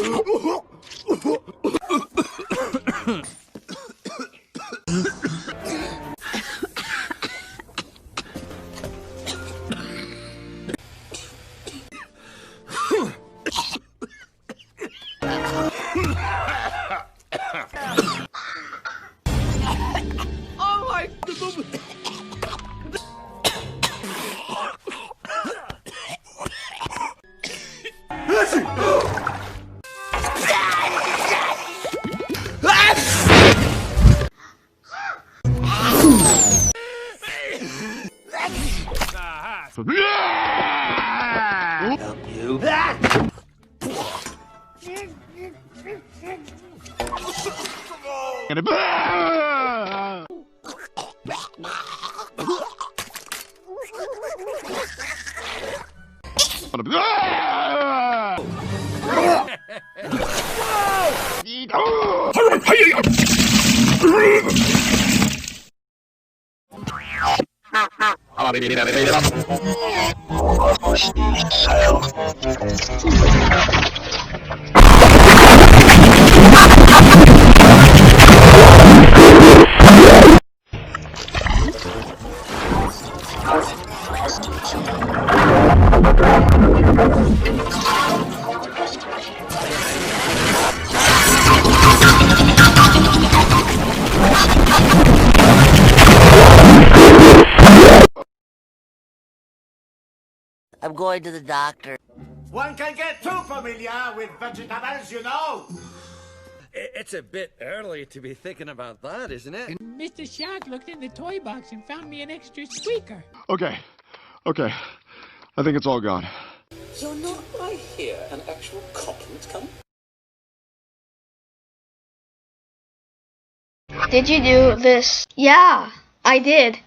Help you. I'm going to the doctor. One can get too familiar with vegetables, you know. It's a bit early to be thinking about that, isn't it? Mr. Shark looked in the toy box and found me an extra squeaker. Okay. I think it's all gone. You're not, I hear, an actual compliment come? Did you do this? Yeah, I did.